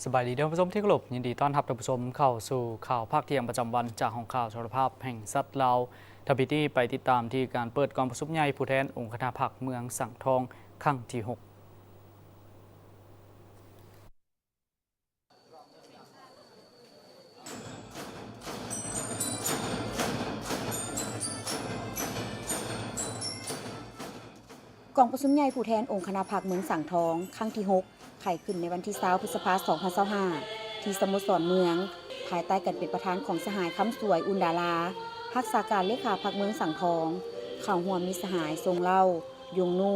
สบายดีท่านผู้ชมที่เคารพยินดีต้อนรับท่านผู้ชมเข้าสู่ข่าวภาคเที่ยงประจำวันจากห้องข่าวโทรภาพแห่งสัตว์ลาวทบิตี้ไปติดตามที่การเปิดกองประชุมใหญ่ผู้แทนองค์คณะพรรคเมืองสังทองครั้งที่ 6กองประชุมใหญ่ผู้แทนองค์คณะพรรคเมืองสังทองครั้งที่6ไข่ขึ้นในวันที่20พฤษภาคม2025ที่สโมสรเมืองภายใต้การเป็นประธานของสหายคำสวยอุนดาลารักษาการเลขาพรรคเมืองสังทองข่าวหัวมีสหายทรงเล่ายงนู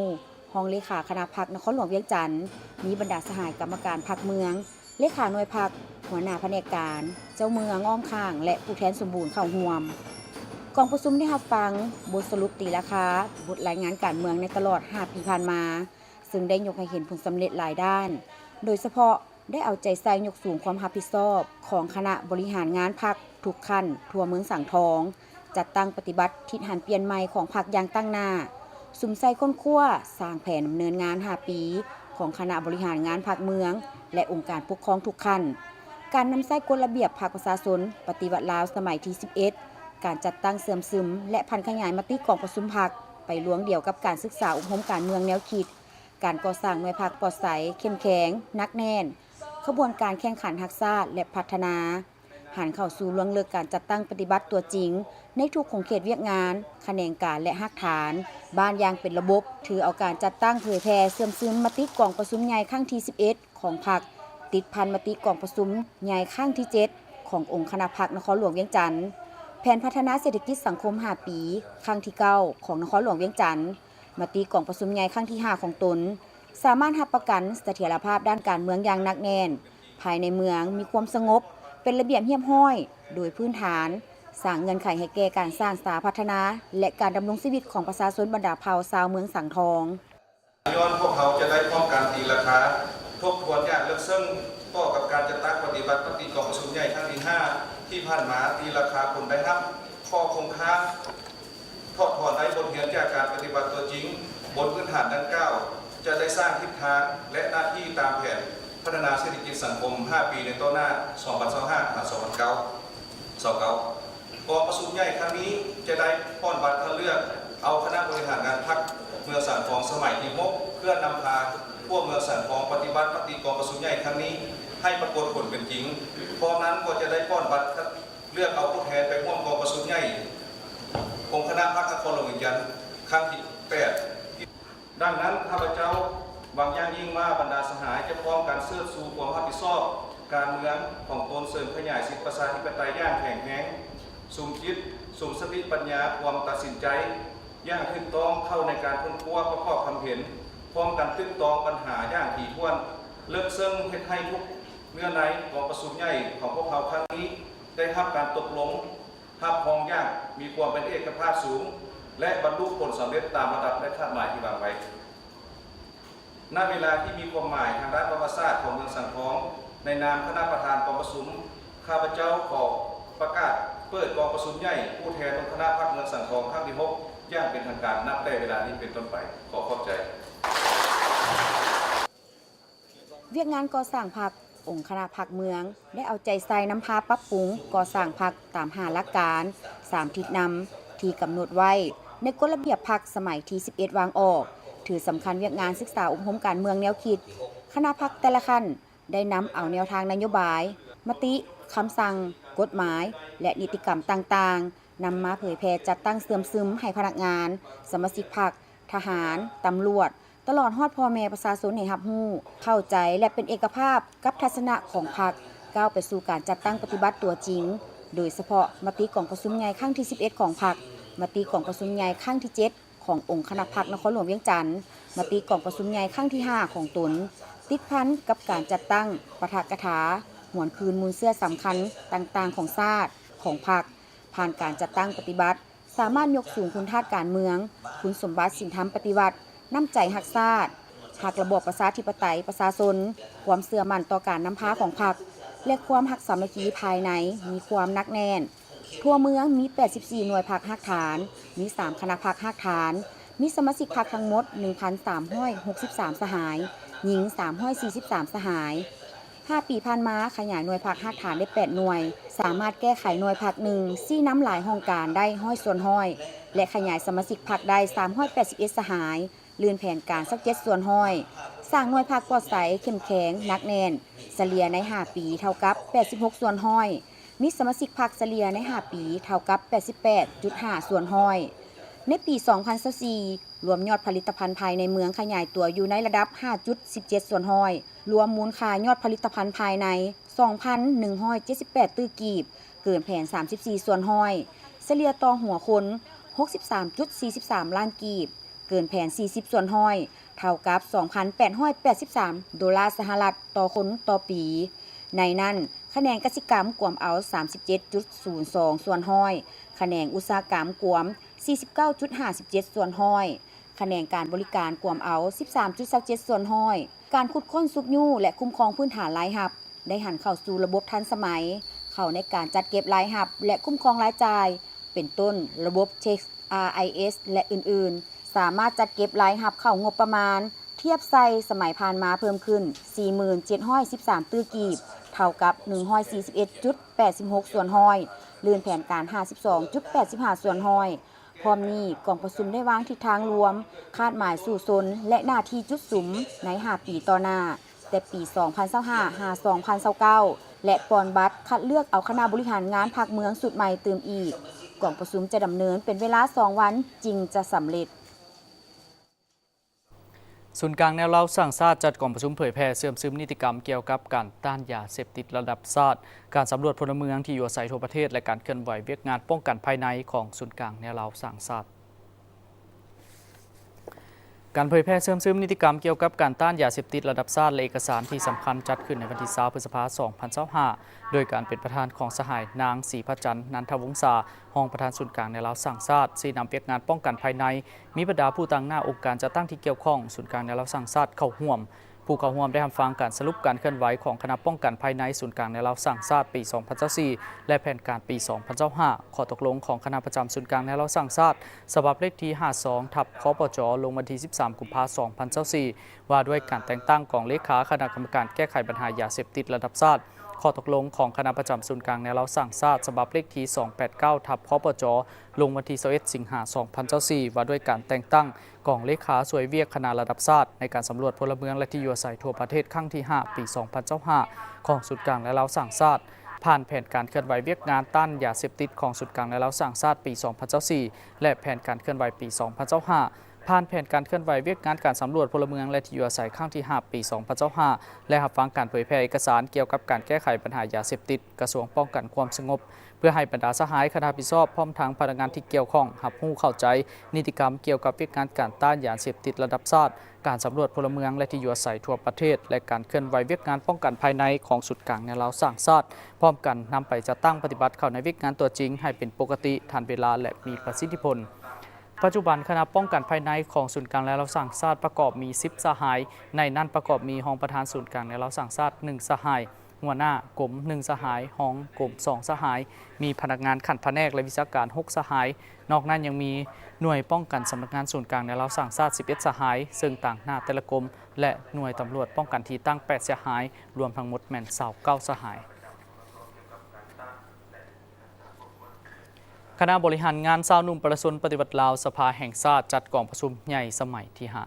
ห้องเลขาคณะพรรคนครหลวงเวียงจันทน์มีบรรดาสหายกรรมการพรรคเมืองเลขาหน่วยพรรคหัวหน้าแผนกการเจ้าเมืองอ้อมข้างและผู้แทนสมบูรณ์เข้าร่วมกองประชุมได้รับฟังบทสรุปตีราคาบทรายงานการเมืองในตลอด5 ปีผ่านมาซึ่งได้ยกให้เห็นผลสำเร็จหลายด้านโดยเฉพาะได้เอาใจใส่ยกสูงความรับผิดชอบของคณะบริหารงานพรรคทุกขั้นทั่วเมืองสังทองจัดตั้งปฏิบัติทิศหันเปลี่ยนใหม่ของพรรคอย่างตั้งหน้าสุมใส่ค้นคว้าสร้างแผนดำเนินงาน5 ปีของคณะบริหารงานพรรคเมืองและองค์การปกครองทุกขั้นการนำใช้กฎระเบียบพรรคประชาชนปฏิวัติลาวสมัยที่11การจัดตั้งเสื่อมซึมและพันขยายมติกองประชุมพรรคไปล่วงเดียวกับการศึกษาอบรมการเมืองแนวคิดการก่อสร้างหน่วยพรรคปลอดใสเข้มแข็งนักแน่นขบวนการแข่งขันทักษะและพัฒนาหันเข้าสู่ล่วงเลิกการจัดตั้งปฏิบัติตัวจริงในทุกของเขตเวียกงานแขนงการและหักฐานบ้านอย่างเป็นระบบถือเอาการจัดตั้งเผยแพร่เสื่อมซึมมติกองประชุมใหญ่ครั้งที่11ของพรรคติดพันมติกองประชุมใหญ่ครั้งที่7ขององค์คณะพรรคนครหลวงเวียงจันทน์แผนพัฒนาเศรษฐกิจสังคม5 ปีครั้งที่9ของนครหลวงเวียงจันทน์มติกองประชุมใหญ่ครั้งที่5ของตนสามารถรับประกันเสถียรภาพด้านการเมืองอย่างหนักแน่นภายในเมืองมีความสงบเป็นระเบียบเรียบร้อยโดยพื้นฐานสร้างเงื่อนไขให้แก่การสร้างสาพัฒนาและการดำรงชีวิตของประชาชนบรรดาเผ่าชาวเมืองสังทองย้อนพวกเขาจะได้ป้องกันตีราคาทบทวนอย่างลึกซึ้งต่อกับการจัดตั้งปฏิบัติมติกองประชุมใหญ่ครั้งที่5ที่ผ่านมาตีราคาผลได้รับข้อคงค้างทอดถอนได้บทเรียนจากการปฏิบัติตัวจริงบนพื้นฐานดังกล่าวจะได้สร้างทิศทางและหน้าที่ตามแผนพัฒนาเศรษฐกิจสังคม5 ปีในต้นหน้า 2025-2029 กองประชุมใหญ่ครั้งนี้จะได้ป้อนบัตรคัดเลือกเอาคณะบริหารงานพรรคเมืองสังทองสมัยที่6เพื่อนำพาพวกเมืองสังทองปฏิบัติมติกองประชุมใหญ่ครั้งนี้ให้ปรากฏผลเป็นจริงพร้อมนั้นก็จะได้ป้อนบัตรเลือกเอาผู้แทนไปร่วมกองประชุมใหญ่องค์คณะพรรคนครหลวงเวียงจันทน์ครั้งที่8ดังนั้นข้าพเจ้าหวังอย่างยิ่งว่าบรรดาสหายจะพร้อมการเชิดชูความรับผิดชอบการเมืองของตนเสริมขยายสิทธิประชาธิปไตยอย่างแข็งแกร่งสุ่มคิดสุ่มสติปัญญาความตัดสินใจอย่างถูกต้องเข้าในการค้นคว้าประกอบความเห็นพร้อมกันตึกตองปัญหาอย่างถี่ถ้วนเลิกซึ่งเฮ็ดให้ทุกเนื้อในของประชุมใหญ่ของพวกเขาครั้งนี้ได้รับการตกลงรับรองอย่างมีความเป็นเอกภาพสูงและบรรลุผลสำเร็จตามระดับและคาดหมายที่วางไว้ณเวลาที่มีความหมายทางด้านประวัติศาสตร์ของเมืองสังทองในนามคณะประธานกองประชุมข้าพเจ้าขอประกาศเปิดกองประชุมใหญ่ผู้แทนองค์คณะพรรคเมืองสังทองครั้งที่6อย่างเป็นทางการนับแต่เวลานี้เป็นต้นไปขอขอบใจเวียกงานก่อสร้างพรรคองค์คณะพรรคเมืองได้เอาใจใส่นำพาปรับปรุงก่อสร้างพรรคตาม5 หลักการ3 ทิศนำที่กำหนดไว้ในกฎระเบียบพรรคสมัยที่11วางออกถือสำคัญเวียกงานศึกษาอบรมการเมืองแนวคิดคณะพรรคแต่ละขั้นได้นำเอาแนวทางนโยบายมติคำสั่งกฎหมายและนิติกรรมต่างๆนำมาเผยแพร่จัดตั้งเสื่อมซึมให้พนักงานสมาชิกพรรคทหารตำรวจตลอดฮอดพ่อแม่ประชาชนให้รับรู้เข้าใจและเป็นเอกภาพกับทัศนะของพรรคก้าวไปสู่การจัดตั้งปฏิบัติตัวจริงโดยเฉพาะมติกองประชุมใหญ่ครั้งที่11ของพรรคมติกองประชุมใหญ่ครั้งที่7ขององค์คณะพรรคนครหลวงเวียงจันทน์มติกองประชุมใหญ่ครั้งที่5ของตนติดพันกับการจัดตั้งปาฐกถาหวนคืนมูลเสื้อสำคัญต่างๆของชาติของพรรคผ่านการจัดตั้งปฏิบัติสามารถยกสูงคุณธาตุการเมืองคุณสมบัติศีลธรรมปฏิบัติน้ำใจหักชาติหักระบบประชาธิปไตยประชาชนความเสื่อมั่นต่อการนำพาของพรรคและความหักสามัคคีภายในมีความนักแน่นทั่วเมืองมี84หน่วยพรรคหักฐานมี3คณะพรรคหักฐานมีสมาชิกพรรคทั้งหมด 1,363 สหายหญิง343 สหาย 5 ปีผ่านมาขยายหน่วยพักหักฐานได้ 8 หน่วย สามารถแก้ไขหน่วยพักหนึ่งซี่น้ำหลายห้องการได้ห้อยส่วนห้อย และขยายสมาชิกพักได้381สหายเลื่อนแผนการสัก7ส่วนห้อย สร้างหน่วยพักปลอดใสเข้มแข็งนักแน่นเฉลี่ยใน 5 ปีเท่ากับ 86 ส่วนห้อย มีสมาชิกพักเฉลี่ยใน 5 ปีเท่ากับ 88.5 ส่วนห้อย ในปี 2024 รวมยอดผลิตภัณฑ์ภายในเมืองขยายตัวอยู่ในระดับ 5.17 ส่วนห้อย รวมมูลค่ายอดผลิตภัณฑ์ภายใน 2,178 ตื้อกีบ เกินแผน 34 ส่วนห้อย เฉลี่ยต่อหัวคน 63.43 ล้านกีบ เกินแผน 40 ส่วนห้อย เท่ากับ 2,883 ดอลลาร์สหรัฐต่อคนต่อปี ในนั้นคะแนนกสิกรรมกวมเอา 37.02 ส่วนห้อย คะแนนอุตสาหกรรมกวม 49.57 ส่วนห้อย คะแนนการบริการกวมเอา 13.27 ส่วนห้อย การขุดค้นซุกยู่และคุ้มครองพื้นฐานรายหับ ได้หันเข้าสู่ระบบทันสมัย เข้าในการจัดเก็บรายหับ และคุ้มครองรายจ่าย เป็นต้นระบบเช็ค RIS และอื่นๆ สามารถจัดเก็บรายหับเข้างบประมาณ เทียบใส่สมัยผ่านมาเพิ่มขึ้น 4713 ตื้อกีบ เท่ากับ 141.86 ส่วนห้อย เลื่อนแผนการ 52.85 ส่วนห้อย พร้อมนี้กองประชุมได้วางทิศทางรวม คาดหมายสู่ซนและหน้าที่จุดสุมใน 5 ปีต่อหน้า แต่ปี 2025 2029 และปอนบัตรคัดเลือกเอาคณะบริหารงานพรรคเมืองสุดใหม่เติมอีกกองประชุมจะดำเนินเป็นเวลา 2 วันจริงจะสำเร็จ ศูนย์กลางแนวเล่าสร้างชาติจัดกองประชุมเผยแพร่เสื่อมซึมนิติกรรมเกี่ยวกับการต้านยาเสพติดระดับชาติการสำรวจพลเมืองที่อยู่อาศัยทั่วประเทศและการเคลื่อนไหวเวียกงานป้องกันภายในของศูนย์กลางแนวเล่าสร้างชาติการเผยแพร่เสื่อมซึมนิติกรรมเกี่ยวกับการต้านยาเสพติดระดับชาติและเอกสารที่สำคัญจัดขึ้นในวันที่20 พฤษภาคม 2025 โดยการเป็นประธานของสหายนางศรีพระจันทร์นันทวงศารองประธานศูนย์กลางแนวเล่าสร้างชาติที่นำเวียกงานป้องกันภายในมีบรรดาผู้ตั้งหน้าองค์การจัดตั้งที่เกี่ยวข้องศูนย์กลางแนวเล่าสร้างชาติเข้าร่วมผู้เข้าร่วมได้รับฟังการสรุปการเคลื่อนไหวของคณะป้องกันภายในศูนย์กลางแนวเล่าสร้างชาติปี 2024 และแผนการปี 2025 ข้อตกลงของคณะประจำศูนย์กลางแนวเล่าสร้างชาติฉบับเลขที่ 52 ทับคปจ ลงวันที่ 13 กุมภาพันธ์ 2024 ว่าด้วยการแต่งตั้งกองเลขาคณะกรรมการแก้ไขปัญหายาเสพติดระดับชาติข้อตกลงของคณะประจำศูนย์กลางแนวเล่าสร้างชาติฉบับเลขที่ 289 ทับคปจ ลงวันที่ 21 สิงหาคม 2024 ว่าด้วยการแต่งตั้งกองเลขาสวยเวียกคณะระดับชาติในการสำรวจพลเมืองและที่อยู่อาศัยทั่วประเทศครั้งที่ 5 ปี 2025 ของศูนย์กลางและเล่าสร้างชาติผ่านแผนการเคลื่อนไหวเวียกงานต้านยาเสพติดของศูนย์กลางและเล่าสร้างชาติปี 2024 และแผนการเคลื่อนไหวปี 2025 ผ่านแผนการเคลื่อนไหวเวียกงานการสำรวจพลเมืองและที่อยู่อาศัยครั้งที่ 5 ปี 2025 และรับฟังการเผยแพร่เอกสารเกี่ยวกับการแก้ไขปัญหายาเสพติดกระทรวงป้องกันความสงบเพื่อให้บรรดาสหายคณะรับผิดชอบพร้อมทั้งพนักงานที่เกี่ยวข้องรับรู้เข้าใจนิติกรรมเกี่ยวกับเวียกงานการต้านยาเสพติดระดับชาติการสำรวจพลเมืองและที่อยู่อาศัยทั่วประเทศและการเคลื่อนไหวเวียกงานป้องกันภายในของศูนย์กลางแนวเล่าสร้างชาติพร้อมกันนำไปจัดตั้งปฏิบัติเข้าในเวียกงานตัวจริงให้เป็นปกติทันเวลาและมีประสิทธิผลปัจจุบันคณะป้องกันภายในของศูนย์กลางและเล่าสร้างชาติประกอบมี10สหายในนั้นประกอบมีรองประธานศูนย์กลางและเล่าสร้างชาติ1สหายหัวหน้ากลุ่ม1สหายห้องกลุ่ม2สหายมีพนักงานขันแผนกและวิชาการ6สหายนอกนั้นยังมีหน่วยป้องกันสำนักงานศูนย์กลางในเล่าสร้างชาติ11สหายซึ่งต่างหน้าแต่ละกรมและหน่วยตำรวจป้องกันที่ตั้ง8สหายรวมทั้งหมดแม่น29สหายคณะบริหารงานชาวหนุ่มประชาชนปฏิบัติลาวสภาแห่งชาติจัดกองประชุมใหญ่สมัยที่ 5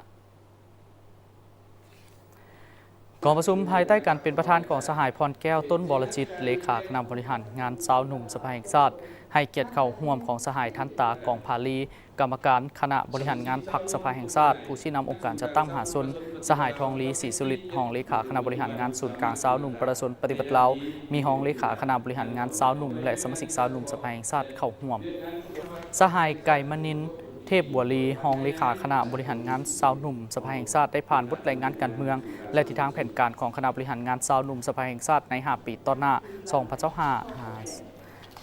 กองประชุมภายใต้การเป็นประธานของสหายพรแก้วต้นบรจิตเลขาคณะบริหารงานชาวหนุ่มสภาแห่งชาติให้เกียรติเข้าร่วมของสหายทันตากองภาลีกรรมการคณะบริหารงานพรรคสภาแห่งชาติผู้ชี้นำองค์การจัดตั้งมหาชนสหายทองลีศรีสุริตรองเลขาคณะบริหารงานศูนย์กลางชาวหนุ่มประชาชนปฏิบัติลาวมีรองเลขาคณะบริหารงานชาวหนุ่มและสมาชิกชาวหนุ่มสภาแห่งชาติเข้าร่วมสหายไก่มณินเทพบัวลีรองเลขาคณะบริหารงานชาวหนุ่มสภาแห่งชาติได้ผ่านบทรายงานการเมืองและทิศทางแผนการของคณะบริหารงานชาวหนุ่มสภาแห่งชาติใน5ปีต่อหน้า2025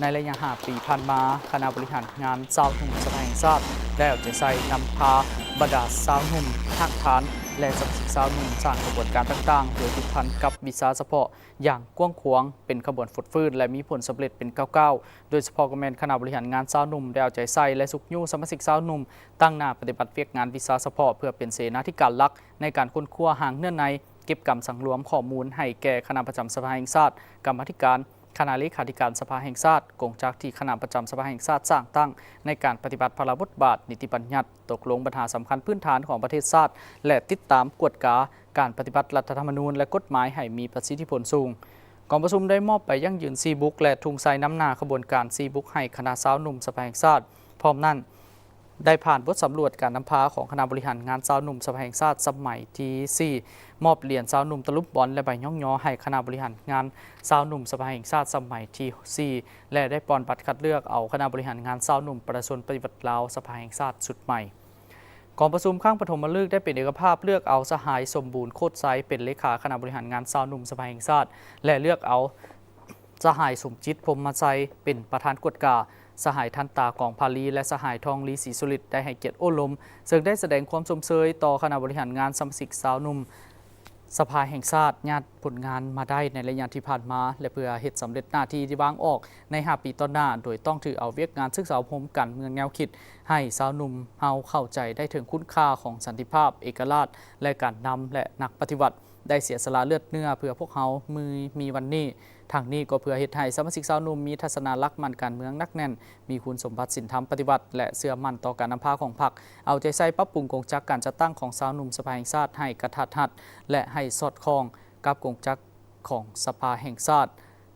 ในระยะ5ปีผ่านมาคณะบริหารงานชาวหนุ่มสภาแห่งชาติได้เอาใจใส่นำพาบรรดาชาวหนุ่มทักฐานและสมาชิกชาวหนุ่มสร้างกระบวนการต่างๆโดยติดพันกับวิสาเฉพาะอย่างกว้างขวางเป็นขบวนฟุดฟื้นและมีผลสำเร็จเป็นก้าวๆโดยเฉพาะกระแมนคณะบริหารงานชาวหนุ่มได้เอาใจใส่และสุขยู่สมาชิกชาวหนุ่มตั้งหน้าปฏิบัติเวียกงานวิสาเฉพาะเพื่อเป็นเสนาธิการหลักในการค้นคว้าหางเนื้อใน เก็บกำสังรวมข้อมูลให้แก่คณะประจำสภาแห่งชาติกรรมาธิการคณะเลขาธิการสภาแห่งชาติกงจากที่คณะประจำสภาแห่งชาติสร้างตั้งในการปฏิบัติพระบทบาทนิติบัญญัติตกลงปัญหาสำคัญพื้นฐานของประเทศชาติและติดตามกวดกาการปฏิบัติรัฐธรรมนูญและกฎหมายให้มีประสิทธิผลสูงกองประชุมได้มอบไปยั่งยืนซีบุ๊กและทุงไซน้ำหนาขบวนการซีบุ๊กให้คณะสาวหนุ่มสภาแห่งชาติพร้อมนั้นได้ผ่านบทสำรวจการนำพาของคณะบริหารงานสาวหนุ่มสภาแห่งชาติสมัยที่4มอบเหรียญสาวหนุ่มตะลุบบอลและใบย่องย่อให้คณะบริหารงานสาวหนุ่มสภาแห่งชาติสมัยที่4และได้ปอนบัตรคัดเลือกเอาคณะบริหารงานสาวหนุ่มประชาชนปฏิบัติลาวสภาแห่งชาติสุดใหม่กองประชุมข้างปฐมฤกษ์ได้เป็นเอกภาพเลือกเอาสหายสมบูรณ์โคตรไซเป็นเลขาคณะบริหารงานสาวหนุ่มสภาแห่งชาติและเลือกเอาสหายสมจิตพรหมไซเป็นประธานกวดกาสหายทันตากองพาลีและสหายทองลีศรีสุริตได้ให้เกียรติโอ้ลมซึ่งได้แสดงความชมเชยต่อคณะบริหารงานสมาชิกสาวหนุ่มสภาแห่งชาติญาติผลงานมาได้ในระยะที่ผ่านมาและเพื่อเฮ็ดสำเร็จหน้าที่ที่วางออกใน5 ปีต่อหน้าโดยต้องถือเอาเวียกงานศึกษาพรมกันเมืองแนวคิดให้สาวหนุ่มเฮาเข้าใจได้ถึงคุณค่าของสันติภาพเอกราชและการนำและนักปฏิวัติได้เสียสละเลือดเนื้อเพื่อพวกเขามีวันนี้ทางนี้ก็เพื่อเฮ็ดให้สมาชิกสาวหนุ่มมีทัศนลักษณ์มั่นการเมืองนักแน่นมีคุณสมบัติศีลธรรมปฏิบัติและเชื่อมั่นต่อการนำพาของพรรคเอาใจใส่ปรับปรุงกงจักรการจัดตั้งของสาวหนุ่มสภาแห่งชาติให้กระทัดรัดและให้สอดคล้องกับกงจักรของสภาแห่งชาติ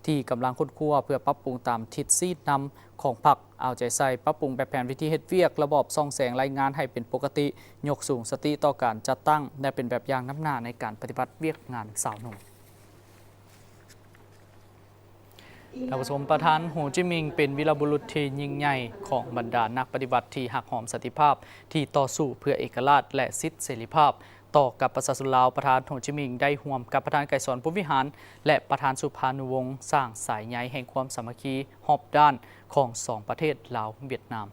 ที่กำลังค้นคว้าเพื่อปรับปรุงตามทิศซีดนำของพรรคเอาใจใส่ปรับปรุงแบบแผนวิธีเฮ็ดเวียกระบบส่องแสงรายงานให้เป็นปกติยกสูงสติต่อการจัดตั้งและเป็นแบบอย่างน้ำหน้าในการปฏิบัติเวียกงานสาวหนุ่มท่านผู้ชมประธานโฮจิมินห์เป็นวีรบุรุษที่ยิ่งใหญ่ของบรรดานักปฏิบัติที่หักหอมสันติภาพที่ต่อสู้เพื่อเอกราชและสิทธิเสรีภาพต่อกับประชาชนลาวประธานโฮจิมินห์ได้ร่วมกับประธานไกรสอนพุทธวิหารและประธานสุภานุวงศ์สร้างสายใยแห่งความสามัคคีรอบด้านของ2 ประเทศลาวเวียดนาม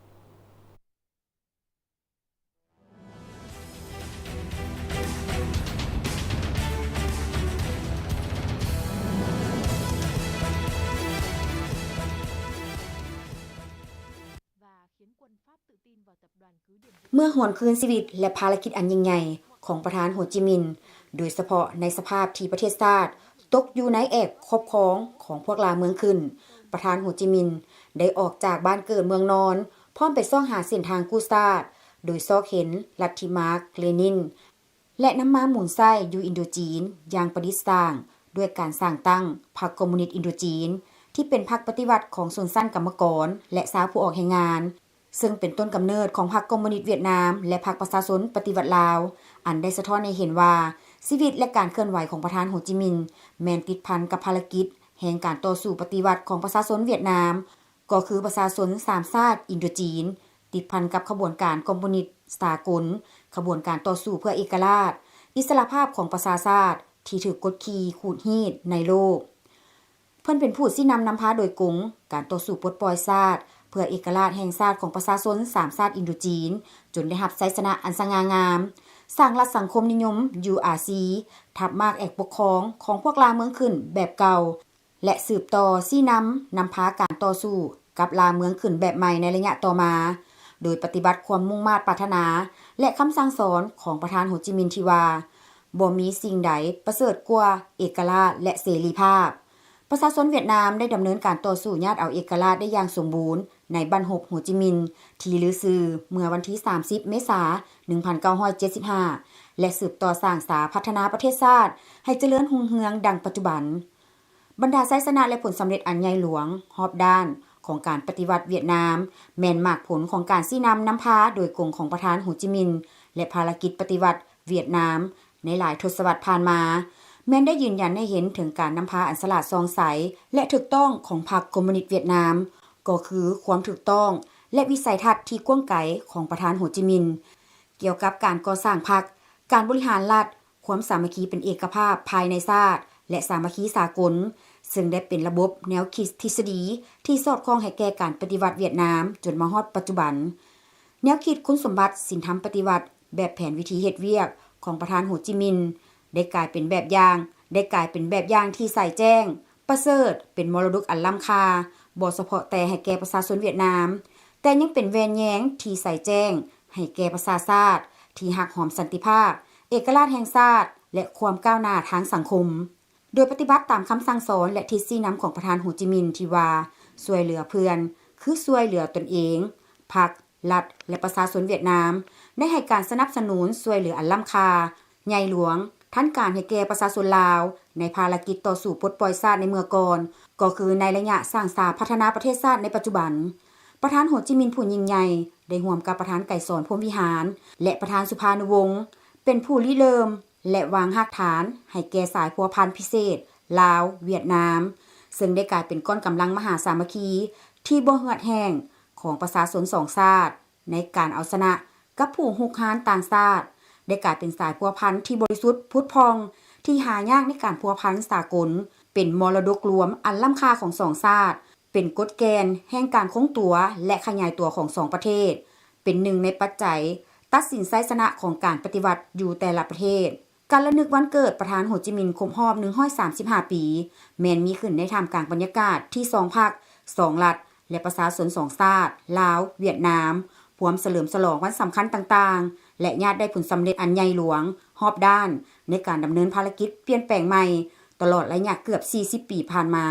เมื่อหวนคืนชีวิตและภารกิจอันยิ่งใหญ่ของประธานโฮจิมินห์โดยเฉพาะในสภาพที่ประเทศชาติตกอยู่ในแอกครอบครองของพวกลาเมืองขึ้นประธานโฮจิมินห์ได้ออกจากบ้านเกิดเมืองนอนพร้อมไปซ่องหาเส้นทางกู้ชาติโดยซอกเห็นลัทธิมาร์กเลนินและน้ำม้าหมุนไส้อยู่อินโดจีนอย่างประดิษฐ์สร้างด้วยการสร้างตั้งพรรคคอมมิวนิสต์อินโดจีนที่เป็นพรรคปฏิวัติของชนชั้นกรรมกรและชาวผู้ออกแรงงานซึ่งเป็นต้นกำเนิดของพรรคคอมมิวนิสต์เวียดนามและพรรคประชาชนปฏิวัติลาวอันได้สะท้อนให้เห็นว่าชีวิตและการเคลื่อนไหวของประธานโฮจิมินห์แม้นติดพันกับภารกิจแห่งการต่อสู้ปฏิวัติของประชาชนเวียดนามก็คือประชาชน3ชาติอินโดจีนติดพันกับขบวนการคอมมิวนิสต์สากลขบวนการต่อสู้เพื่อเอกราชอิสรภาพของประชาชาติที่ถูกกดขี่ขูดรีดในโลกเพิ่นเป็นผู้ชี้นำพาโดยกงการต่อสู้ปลดปล่อยชาติเพื่อเอกราชแห่งชาติของประชาชน3ชาติอินโดจีนจนได้รับชัยชนะอันสง่างามสร้างรัฐสังคมนิยม URC ทับมากแอกปกครองของพวกลาเมืองขึ้นแบบเก่าและสืบต่อชี้นำพาการต่อสู้กับลาเมืองขึ้นแบบใหม่ในระยะต่อมาโดยปฏิบัติความมุ่งมา่ปรารถนาและคำสั่งสอนของประธานโฮจิมินห์ที่ว่าบ่มีสิ่งใดประเสริฐกว่าเอกราชและเสรีภาพประชาชนเวียดนามได้ดำเนินการต่อสู้ญาติเอาเอกราชได้อย่างสมบูรณ์ในบั้นฮกโฮจิมินห์ที่ลือซื่อเมื่อวันที่30เมษายน1975และสืบต่อสร้างสาพัฒนาประเทศชาติให้เจริญรุ่งเรืองดังปัจจุบันบรรดาชัยชนะและผลสำเร็จอันใหญ่หลวงรอบด้านของการปฏิวัติเวียดนามแม่นมากผลของการชี้นำพาโดยกงของประธานโฮจิมินห์และภารกิจปฏิวัติเวียดนามในหลายทศวรรษผ่านมาแม้นได้ยืนยันให้เห็นถึงการนำพาอันฉลาดซองใสและถูกต้องของพรรคคอมมิวนิสต์เวียดนามก็คือความถูกต้องและวิสัยทัศน์ที่กว้างไกลของประธานโฮจิมินห์เกี่ยวกับการก่อสร้างพรรคการบริหารรัฐความสามัคคีเป็นเอกภาพภายในชาติและสามัคคีสากลซึ่งได้เป็นระบบแนวคิดทฤษฎีที่สอดคล้องให้แก่การปฏิวัติเวียดนามจนมาฮอดปัจจุบันแนวคิดคุณสมบัติศีลธรรมปฏิวัติแบบแผนวิธีเฮ็ดเวียกของประธานโฮจิมินห์ได้กลายเป็นแบบอย่างที่ใส่แจ้งประเสริฐเป็นมรดกอันล้ำค่าบ่เฉพาะแต่ให้แก่ประชาชนเวียดนามแต่ยังเป็นแวนแย้งที่ใส่แจ้งให้แก่ประชาชาติที่หักหอมสันติภาพเอกราชแห่งชาติ และความก้าวหน้าทางสังคมโดยปฏิบัติตามคำสั่งสอนและทิศชี้นำของประธานโฮจิมินห์ที่ว่าช่วยเหลือเพื่อนคือช่วยเหลือตนเองพรรครัฐและประชาชนเวียดนามได้ให้การสนับสนุนช่วยเหลืออันล้ำค่าใหญ่หลวงท่านการให้แก่ประชาชนลาวในภารกิจต่อสู้ปลดปล่อยชาติในเมื่อก่อนก็คือในระยะสร้างสาพัฒนาประเทศชาติในปัจจุบันประธานโฮจิมินห์ผู้ยิ่งใหญ่ได้ร่วมกับประธานไก่สอนพรหมวิหารและประธานสุภานุวงศ์เป็นผู้ริเริ่มและวางรากฐานให้แก่สายพัวพันธุ์พิเศษลาวเวียดนามซึ่งได้กลายเป็นก้อนกำลังมหาสามัคคีที่บ่เหือดแห้งของประชาชนสองชาติในการเอาชนะกับผู้ฮุกฮานต่างชาติได้กลายเป็นสายพัวพันธุ์ที่บริสุทธิ์พุทธพองที่หายากในการพัวพันธุ์สากลเป็นมรดกรวมอันล้ำค่าของสองชาติเป็นกฎเกณฑ์แห่งการคงตัวและขยายตัวของสองประเทศเป็นหนึ่งในปัจจัยตัดสินชัยชนะของการปฏิวัติอยู่แต่ละประเทศการระลึกวันเกิดประธานโฮจิมินห์ครบรอบ135ปีแม้นมีขึ้นในท่ามกลางบรรยากาศที่สองภาคสองรัฐและประชาชนสองชาติลาวเวียดนามพร้อมเฉลิมฉลองวันสำคัญต่างๆและญาติได้ผลสำเร็จอันใหญ่หลวงรอบด้านในการดำเนินภารกิจเปลี่ยนแปลงใหม่ตลอดระยะเกือบ40ปีผ่านมา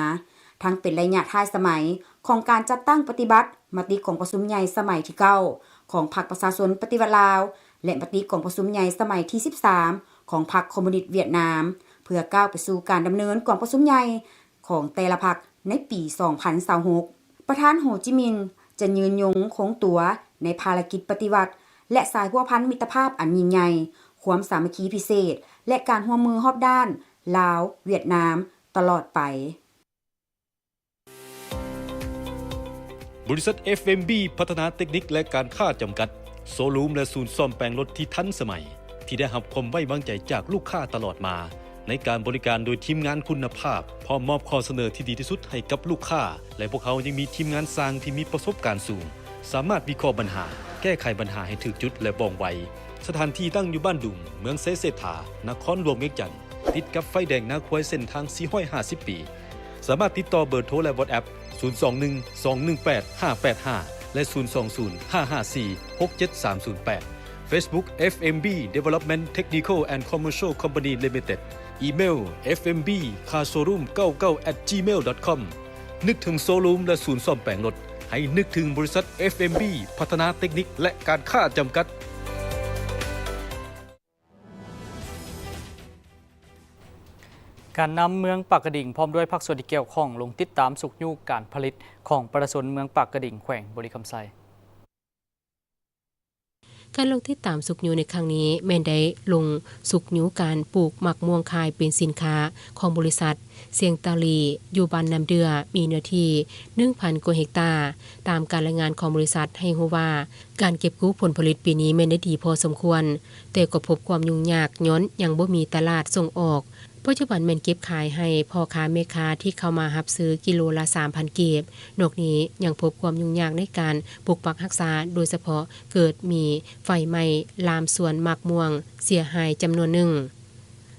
ทั้งเป็นระยะท้ายสมัยของการจัดตั้งปฏิบัติมติของประชุมใหญ่สมัยที่9ของพรรคประชาชนปฏิวัติลาวและมติของประชุมใหญ่สมัยที่13ของพรรคคอมมิวนิสต์เวียดนามเพื่อก้าวไปสู่การดำเนินกองประชุมใหญ่ของแต่ละพรรคในปี2026ประธานโฮจิมินห์จะยืนยงคงตัวในภารกิจปฏิวัติและสายพัวพันมิตรภาพอันยิ่งใหญ่ความสามัคคีพิเศษและการร่วมมือรอบด้านลาวเวียดนามตลอดไปบริษัท FMB พัฒนาเทคนิคและการค้าจำกัดโซลูมและศูนย์ซ่อมแปลงรถที่ทันสมัยที่ได้รับความไว้วางใจจากลูกค้าตลอดมาในการบริการโดยทีมงานคุณภาพพร้อมมอบข้อเสนอที่ดีที่สุดให้กับลูกค้าและพวกเขายังมีทีมงานสร้างที่มีประสบการณ์สูงสามารถวิเคราะห์ปัญหาแก้ไขปัญหาให้ถูกจุดและว่องไวสถานที่ตั้งอยู่บ้านดุงเมืองเซเซถานครหลวงเวียงจันทร์ติดกับไฟแดงนาควยเส้นทาง450ปีสามารถติดต่อเบอร์โทรและ WhatsApp 021-218-585 และ 020-554-67308 Facebook FMB Development Technical and Commercial Company Limited อีเมล fmbcarshowroom99@gmail.com นึกถึงโซลูมและศูนย์ซ่อมแปลงรถให้นึกถึงบริษัท FMB พัฒนาเทคนิคและการค้าจำกัดการนำเมืองปากกระดิ่งพร้อมด้วยภาคส่วนที่เกี่ยวข้องลงติดตามสุขยุการผลิตของประชาชนเมืองปากกระดิ่งแขวงบริคำไซการลงติดตามสุกยูในครั้งนี้แม่นได้ลงสุกยูการปลูกหมักม่วงคายเป็นสินค้าของบริษัทเสียงตาลีอยู่บ้านน้ำเดือมีเนื้อที่ 1,000 กว่าเฮกตาร์ตามการรายงานของบริษัทให้รู้ว่าการเก็บกู้ผลผลิตปีนี้แม่นได้ดีพอสมควรแต่ก็พบความยุ่งยากย้อนยังบ่มีตลาดส่งออกปัจจุบันแม่นเก็บขายให้พ่อค้าแม่ค้าที่เข้ามารับซื้อกิโลละ 3,000 เก็บนอกนี้ยังพบความยุ่งยากในการปลูกปักรักษาโดยเฉพาะเกิดมีไฟไหม้ลามสวนหมากม่วงเสียหายจำนวนหนึ่ง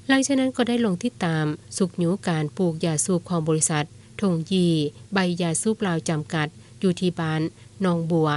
หลังจากนั้นก็ได้ลงติดตามสุกยูการปลูกยาสูบของบริษัททงยีใบยาสูบลาวจำกัดอยู่ที่บ้านหนองบัว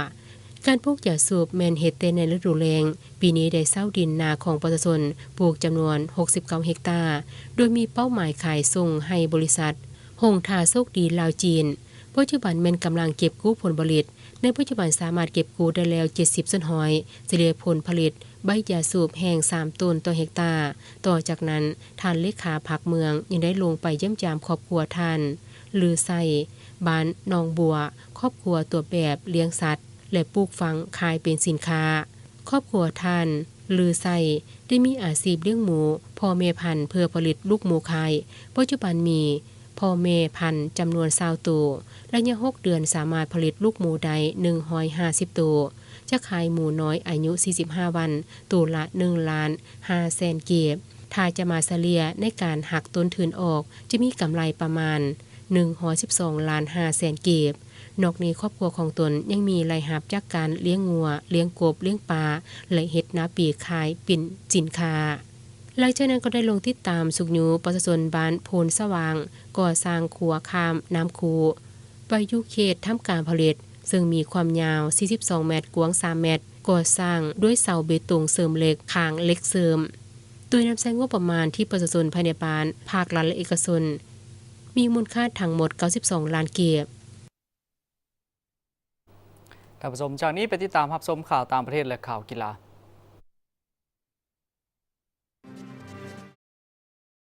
การปลูกยาสูบแม่นเฮ็ดแต่ในฤดูแล้งปีนี้ได้เซาดินนาของประชาชนปลูกจำนวน69เฮกตาร์โดยมีเป้าหมายขายส่งให้บริษัทหงทาโชคดีลาวจีนปัจจุบันแม่นกำลังเก็บกู้ผลผลิตในปัจจุบันสามารถเก็บกู้ได้แล้ว70ต้นหอยเฉลี่ยผลผลิตใบยาสูบแห้ง3ต้นต่อเฮกตาร์ต่อจากนั้นท่านเลขาผักเมืองยังได้ลงไปเยี่ยมยามครอบครัวท่านลือไซบ้านหนองบัวครอบครัวตัวแบบเลี้ยงสัตว์และปลูกฝังขายเป็นสินค้าครอบครัวท่านลือไซได้มีอาชีพเลี้ยงหมูพ่อแม่พันธุ์เพื่อผลิตลูกหมูขายปัจจุบันมีพ่อแม่พันธุ์จำนวน20ตัวระยะ6เดือนสามารถผลิตลูกหมูได้150ตัวจะขายหมูน้อยอายุ45วันตัวละ1,500,000 เก็บถ้าจะมาเฉลี่ยในการหักต้นทุนออกจะมีกำไรประมาณ112,500,000 เก็บนอกนี้ครอบครัวของตนยังมีรายรับจากการเลี้ยงงัวเลี้ยงกบเลี้ยงปลาและเฮ็ดนาปีขายเป็นสินค้าหลังจากนั้นก็ได้ลงติดตามสุกยูประชาชนบ้านโพนสว่างก่อสร้างขัวข้ามน้ำคูไปอยู่เขตทำการผลิตซึ่งมีความยาว42เมตรกว้าง3เมตรก่อสร้างด้วยเสาเบตงเสริมเหล็กคางเหล็กเสริม โดยนำใช้งบประมาณที่ประชาชนภายในบ้านภาครัฐและเอกชนมีมูลค่าทั้งหมด92ล้านกีบท่านผู้ชมจากนี้ไปติดตามรับชมข่าวต่างประเทศและข่าวกีฬา